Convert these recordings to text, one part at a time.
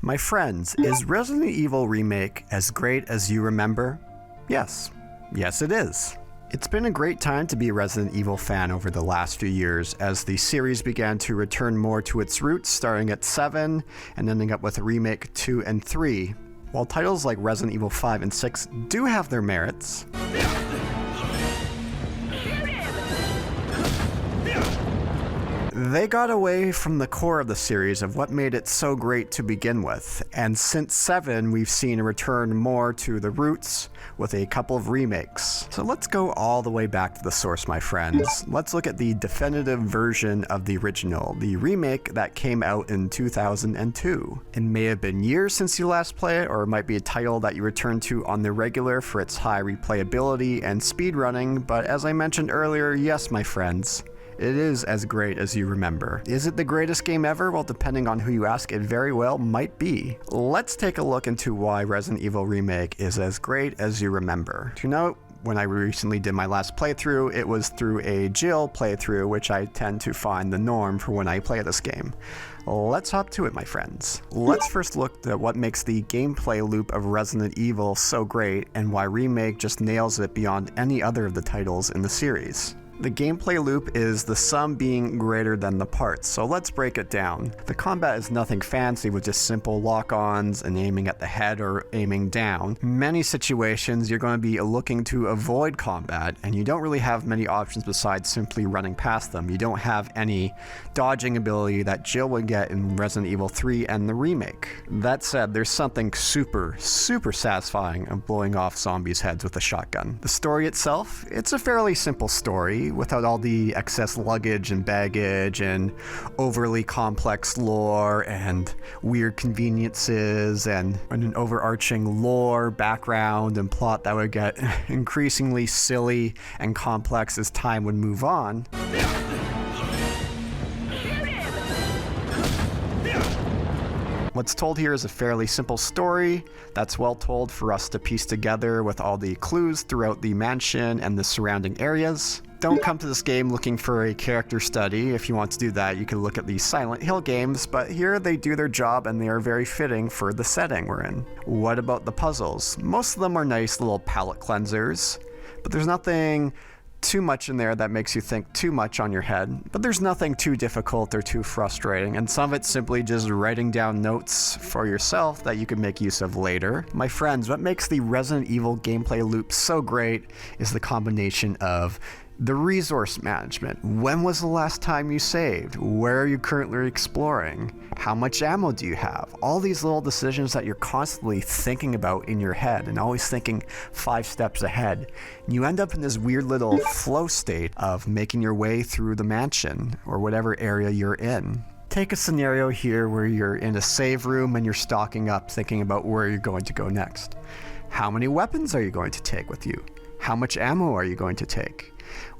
My friends, is Resident Evil Remake as great as you remember? Yes. Yes, it is. It's been a great time to be a Resident Evil fan over the last few years as the series began to return more to its roots, starting at 7 and ending up with Remake 2 and 3. While titles like Resident Evil 5 and 6 do have their merits, they got away from the core of the series of what made it so great to begin with, and since 7 we've seen a return more to the roots with a couple of remakes. So let's go all the way back to the source, my friends. Let's look at the definitive version of the original, the remake that came out in 2002. It may have been years since you last played it, or it might be a title that you return to on the regular for its high replayability and speedrunning, but as I mentioned earlier, yes, my friends, it is as great as you remember. Is it the greatest game ever? Well, depending on who you ask, it very well might be. Let's take a look into why Resident Evil Remake is as great as you remember. To note, when I recently did my last playthrough, it was through a Jill playthrough, which I tend to find the norm for when I play this game. Let's hop to it, my friends. Let's first look at what makes the gameplay loop of Resident Evil so great and why Remake just nails it beyond any other of the titles in the series. The gameplay loop is the sum being greater than the parts, so let's break it down. The combat is nothing fancy with just simple lock-ons and aiming at the head or aiming down. In many situations, you're going to be looking to avoid combat, and you don't really have many options besides simply running past them. You don't have any dodging ability that Jill would get in Resident Evil 3 and the remake. That said, there's something super satisfying of blowing off zombies' heads with a shotgun. The story itself, it's a fairly simple story, without all the excess luggage and baggage and overly complex lore and weird conveniences and an overarching lore, background, and plot that would get increasingly silly and complex as time would move on. What's told here is a fairly simple story that's well told for us to piece together with all the clues throughout the mansion and the surrounding areas. Don't come to this game looking for a character study. If you want to do that, you can look at the Silent Hill games, but here they do their job and they are very fitting for the setting we're in. What about the puzzles? Most of them are nice little palate cleansers, but there's nothing too much in there that makes you think too much on your head, but there's nothing too difficult or too frustrating, and some of it's simply just writing down notes for yourself that you can make use of later. My friends, what makes the Resident Evil gameplay loop so great is the combination of the resource management. When was the last time you saved? Where are you currently exploring? How much ammo do you have? All these little decisions that you're constantly thinking about in your head and always thinking 5 steps ahead. You end up in this weird little flow state of making your way through the mansion or whatever area you're in. Take a scenario here where you're in a save room and you're stocking up thinking about where you're going to go next. How many weapons are you going to take with you? How much ammo are you going to take?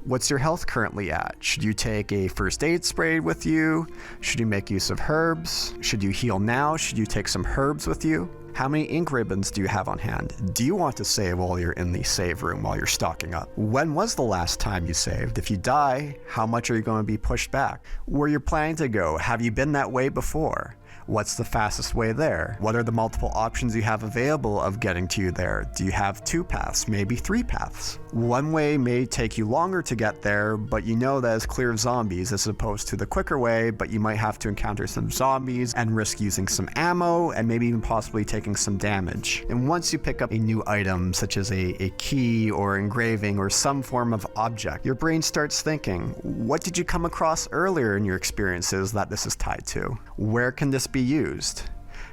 What's your health currently at? Should you take a first aid spray with you? Should you make use of herbs? Should you heal now? Should you take some herbs with you? How many ink ribbons do you have on hand? Do you want to save while you're in the save room while you're stocking up? When was the last time you saved? If you die, how much are you going to be pushed back? Where you're planning to go? Have you been that way before? What's the fastest way there? What are the multiple options you have available of getting to you there? Do you have 2 paths, maybe 3 paths? One way may take you longer to get there, but you know that it's clear of zombies as opposed to the quicker way, but you might have to encounter some zombies and risk using some ammo and maybe even possibly taking some damage. And once you pick up a new item, such as a key or engraving or some form of object, your brain starts thinking, what did you come across earlier in your experiences that this is tied to? Where can this be used?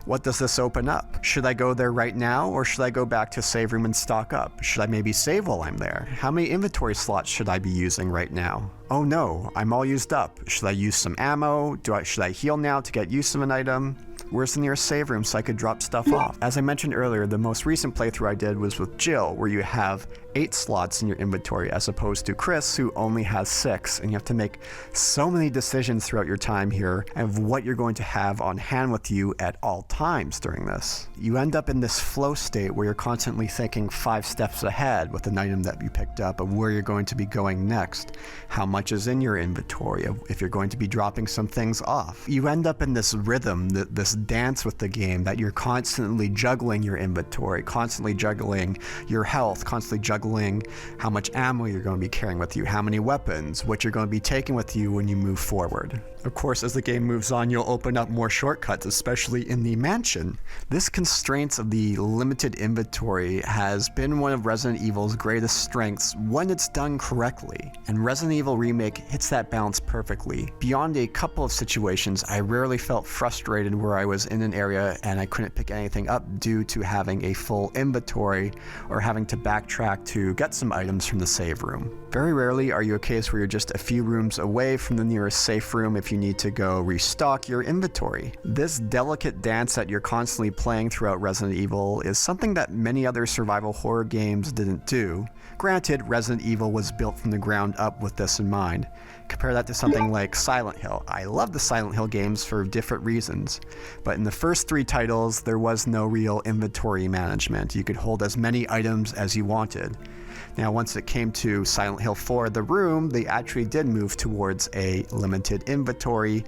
What does this open up? Should I go there right now, or should I go back to save room and stock up? Should I maybe save while I'm there? How many inventory slots should I be using right now? Oh no, I'm all used up. Should I use some ammo? Should I heal now to get use of an item? Where's the nearest save room so I could drop stuff off? As I mentioned earlier, the most recent playthrough I did was with Jill, where you have 8 slots in your inventory as opposed to Chris, who only has 6, and you have to make so many decisions throughout your time here of what you're going to have on hand with you at all times during this. You end up in this flow state where you're constantly thinking 5 steps ahead with an item that you picked up of where you're going to be going next, how much is in your inventory, if you're going to be dropping some things off. You end up in this rhythm, this dance with the game that you're constantly juggling your inventory, constantly juggling your health, constantly juggling how much ammo you're going to be carrying with you, how many weapons, what you're going to be taking with you when you move forward. Of course, as the game moves on, you'll open up more shortcuts, especially in the mansion. This constraints of the limited inventory has been one of Resident Evil's greatest strengths when it's done correctly, and Resident Evil Remake hits that balance perfectly. Beyond a couple of situations, I rarely felt frustrated where I was in an area and I couldn't pick anything up due to having a full inventory or having to backtrack to get some items from the save room. Very rarely are you a case where you're just a few rooms away from the nearest safe room if you need to go restock your inventory. This delicate dance that you're constantly playing throughout Resident Evil is something that many other survival horror games didn't do. Granted, Resident Evil was built from the ground up with this in mind. Compare that to something like Silent Hill. I love the Silent Hill games for different reasons, but in the first 3 titles, there was no real inventory management. You could hold as many items as you wanted. Now, once it came to Silent Hill 4, The Room, they actually did move towards a limited inventory,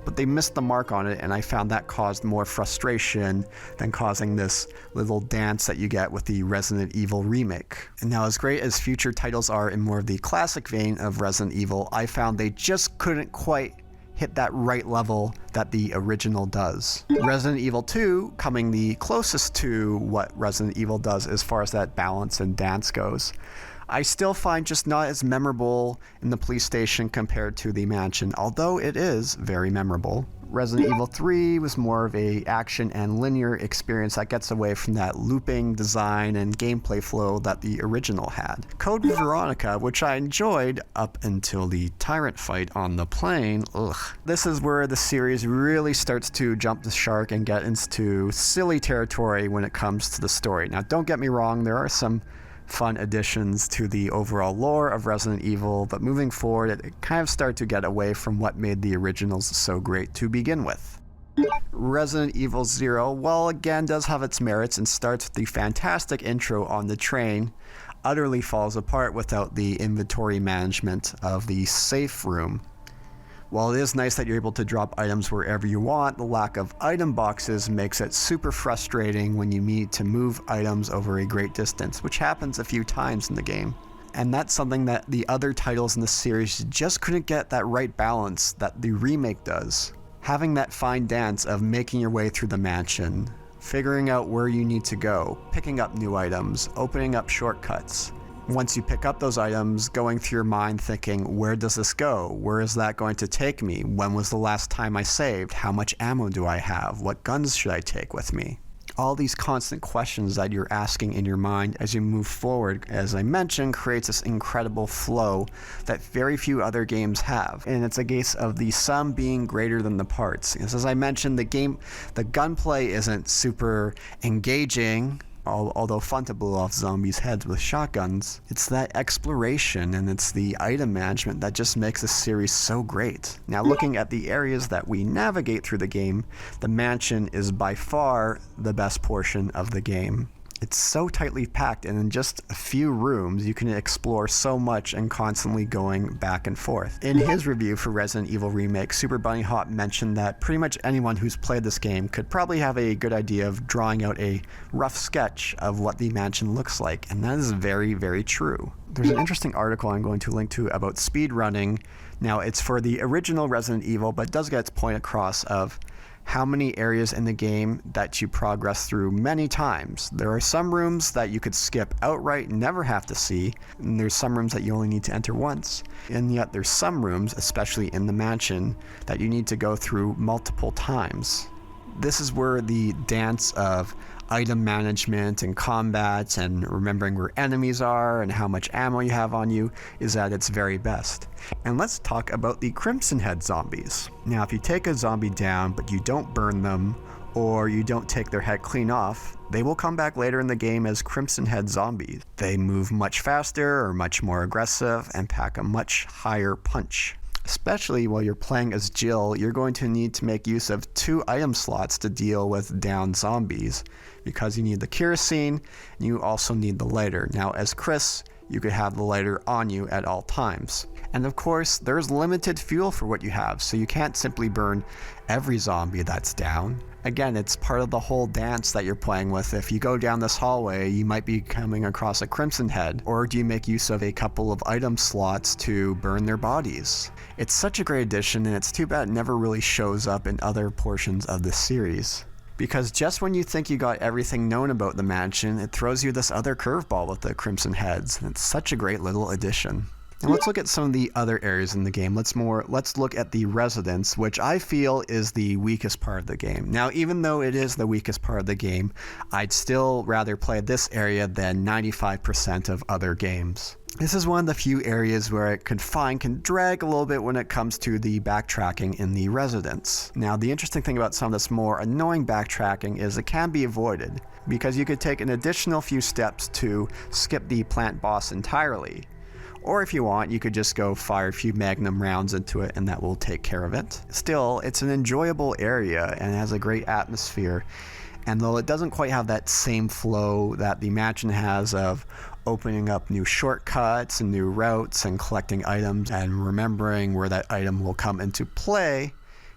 but they missed the mark on it, and I found that caused more frustration than causing this little dance that you get with the Resident Evil Remake. And now, as great as future titles are in more of the classic vein of Resident Evil, I found they just couldn't quite hit that right level that the original does. Resident Evil 2 coming the closest to what Resident Evil does as far as that balance and dance goes. I still find just not as memorable in the police station compared to the mansion, although it is very memorable. Resident Evil 3 was more of a action and linear experience that gets away from that looping design and gameplay flow that the original had. Code Veronica, which I enjoyed up until the tyrant fight on the plane, This is where the series really starts to jump the shark and get into silly territory when it comes to the story. Now, don't get me wrong, there are some fun additions to the overall lore of Resident Evil, but moving forward, it kind of started to get away from what made the originals so great to begin with. Resident Evil 0, while again does have its merits and starts with the fantastic intro on the train, utterly falls apart without the inventory management of the safe room. While it is nice that you're able to drop items wherever you want, the lack of item boxes makes it super frustrating when you need to move items over a great distance, which happens a few times in the game. And that's something that the other titles in the series just couldn't get that right balance that the remake does. Having that fine dance of making your way through the mansion, figuring out where you need to go, picking up new items, opening up shortcuts. Once you pick up those items, going through your mind thinking, where does this go? Where is that going to take me? When was the last time I saved? How much ammo do I have? What guns should I take with me? All these constant questions that you're asking in your mind as you move forward, as I mentioned, creates this incredible flow that very few other games have. And it's a case of the sum being greater than the parts. Because as I mentioned, the gunplay isn't super engaging, although fun to blow off zombies' heads with shotguns. It's that exploration and it's the item management that just makes this series so great. Now, looking at the areas that we navigate through the game, the mansion is by far the best portion of the game. It's so tightly packed, and in just a few rooms, you can explore so much and constantly going back and forth. In his review for Resident Evil Remake, Super Bunny Hop mentioned that pretty much anyone who's played this game could probably have a good idea of drawing out a rough sketch of what the mansion looks like, and that is very, very true. There's an interesting article I'm going to link to about speedrunning. Now, it's for the original Resident Evil, but does get its point across of how many areas in the game that you progress through many times. There are some rooms that you could skip outright and never have to see, and there's some rooms that you only need to enter once. And yet there's some rooms, especially in the mansion, that you need to go through multiple times. This is where the dance of item management and combat and remembering where enemies are and how much ammo you have on you is at its very best. And let's talk about the Crimson Head zombies. Now, if you take a zombie down but you don't burn them or you don't take their head clean off, they will come back later in the game as Crimson Head zombies. They move much faster, are much more aggressive, and pack a much higher punch. Especially while you're playing as Jill, you're going to need to make use of 2 item slots to deal with downed zombies, because you need the kerosene and you also need the lighter. Now, as Chris, you could have the lighter on you at all times. And of course, there's limited fuel for what you have, so you can't simply burn every zombie that's down. Again, it's part of the whole dance that you're playing with. If you go down this hallway, you might be coming across a crimson head, or do you make use of a couple of item slots to burn their bodies? It's such a great addition, and it's too bad it never really shows up in other portions of the series. Because just when you think you got everything known about the mansion, it throws you this other curveball with the crimson heads, and it's such a great little addition. Now let's look at some of the other areas in the game. Let's look at the residence, which I feel is the weakest part of the game. Now, even though it is the weakest part of the game, I'd still rather play this area than 95% of other games. This is one of the few areas where it can drag a little bit when it comes to the backtracking in the residence. Now, the interesting thing about some of this more annoying backtracking is it can be avoided, because you could take an additional few steps to skip the plant boss entirely. Or if you want, you could just go fire a few magnum rounds into it and that will take care of it. Still, it's an enjoyable area and has a great atmosphere. And though it doesn't quite have that same flow that the mansion has of opening up new shortcuts and new routes and collecting items and remembering where that item will come into play,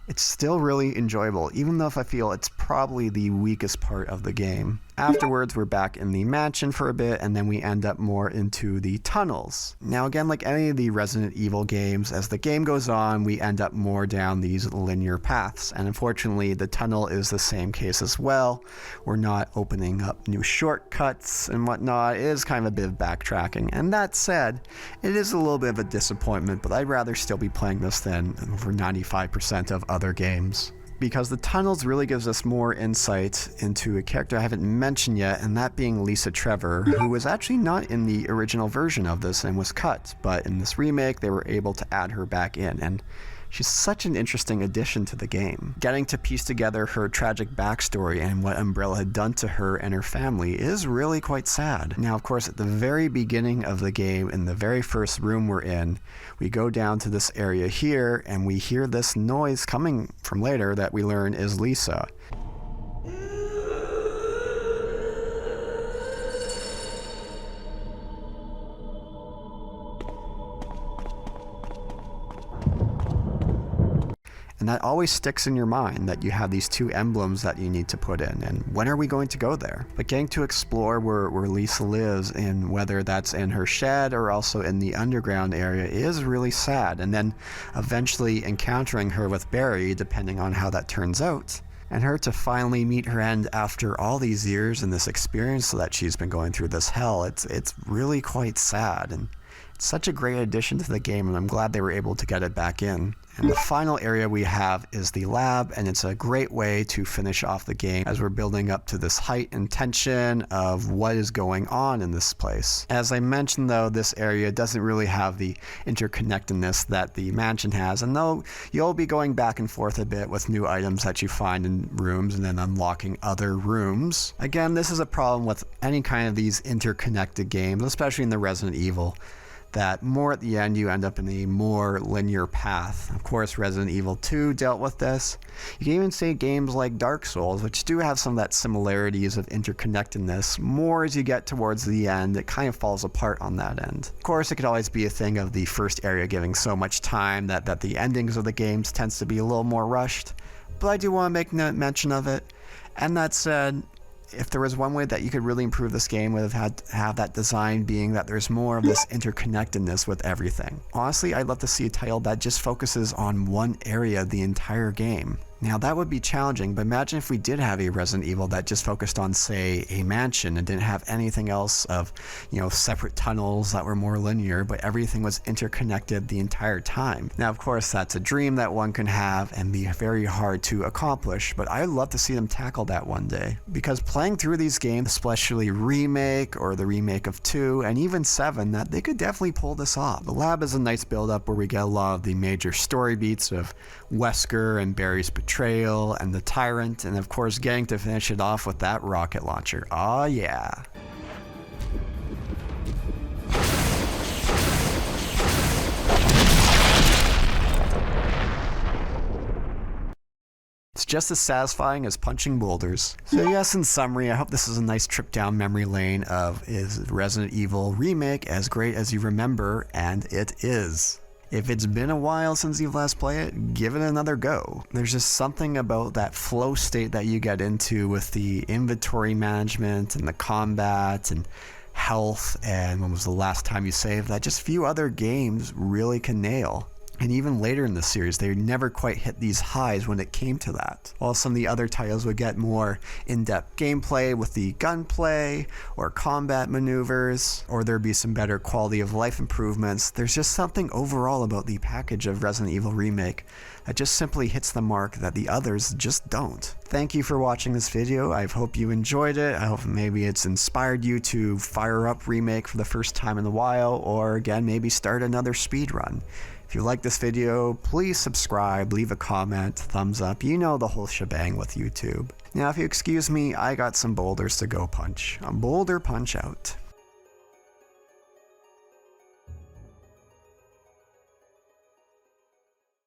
it's still really enjoyable, even though if I feel it's probably the weakest part of the game. Afterwards, we're back in the mansion for a bit, and then we end up more into the tunnels. Now again, like any of the Resident Evil games, as the game goes on, we end up more down these linear paths, and unfortunately the tunnel is the same case as well. We're not opening up new shortcuts and whatnot. It is kind of a bit of backtracking, and that said, it is a little bit of a disappointment, but I'd rather still be playing this than over 95% of other games. Because the tunnels really gives us more insight into a character I haven't mentioned yet, and that being Lisa Trevor, who was actually not in the original version of this and was cut, but in this remake they were able to add her back in, and she's such an interesting addition to the game. Getting to piece together her tragic backstory and what Umbrella had done to her and her family is really quite sad. Now, of course, at the very beginning of the game, in the very first room we're in, we go down to this area here and we hear this noise coming from later that we learn is Lisa. And that always sticks in your mind that you have these two emblems that you need to put in, and when are we going to go there? But getting to explore where Lisa lives, and whether that's in her shed or also in the underground area, is really sad. And then eventually encountering her with Barry, depending on how that turns out, and her to finally meet her end after all these years and this experience that she's been going through, this hell, it's really quite sad. And it's such a great addition to the game, and I'm glad they were able to get it back in. And the final area we have is the lab, and it's a great way to finish off the game as we're building up to this height and tension of what is going on in this place. As I mentioned though, this area doesn't really have the interconnectedness that the mansion has, and though you'll be going back and forth a bit with new items that you find in rooms and then unlocking other rooms. Again, this is a problem with any kind of these interconnected games, especially in the Resident Evil, that more at the end you end up in a more linear path. Of course, Resident Evil 2 dealt with this. You can even say games like Dark Souls, which do have some of that similarities of interconnectedness. More as you get towards the end, it kind of falls apart on that end. Of course, it could always be a thing of the first area giving so much time that the endings of the games tends to be a little more rushed, but I do want to make mention of it. And that said, if there was one way that you could really improve this game, would have that design being that there's more of this interconnectedness with everything. Honestly, I'd love to see a title that just focuses on one area the entire game. Now that would be challenging, but imagine if we did have a Resident Evil that just focused on, say, a mansion and didn't have anything else of, separate tunnels that were more linear, but everything was interconnected the entire time. Now, of course, that's a dream that one can have and be very hard to accomplish, but I'd love to see them tackle that one day. Because playing through these games, especially Remake or the remake of 2 and even 7, that they could definitely pull this off. The lab is a nice build-up where we get a lot of the major story beats of Wesker and Barry's betrayal and the Tyrant, and of course getting to finish it off with that rocket launcher. Oh yeah. It's just as satisfying as punching boulders. So yes, in summary, I hope this is a nice trip down memory lane of is Resident Evil Remake as great as you remember, and it is. If it's been a while since you've last played it, give it another go. There's just something about that flow state that you get into with the inventory management and the combat and health and when was the last time you saved that just few other games really can nail. And even later in the series, they never quite hit these highs when it came to that. While some of the other titles would get more in-depth gameplay with the gunplay or combat maneuvers, or there'd be some better quality of life improvements, there's just something overall about the package of Resident Evil Remake that just simply hits the mark that the others just don't. Thank you for watching this video. I hope you enjoyed it. I hope maybe it's inspired you to fire up Remake for the first time in a while, or again, maybe start another speedrun. If you like this video, please subscribe, leave a comment, thumbs up, you know the whole shebang with YouTube. Now if you excuse me, I got some boulders to go punch. A boulder punch out.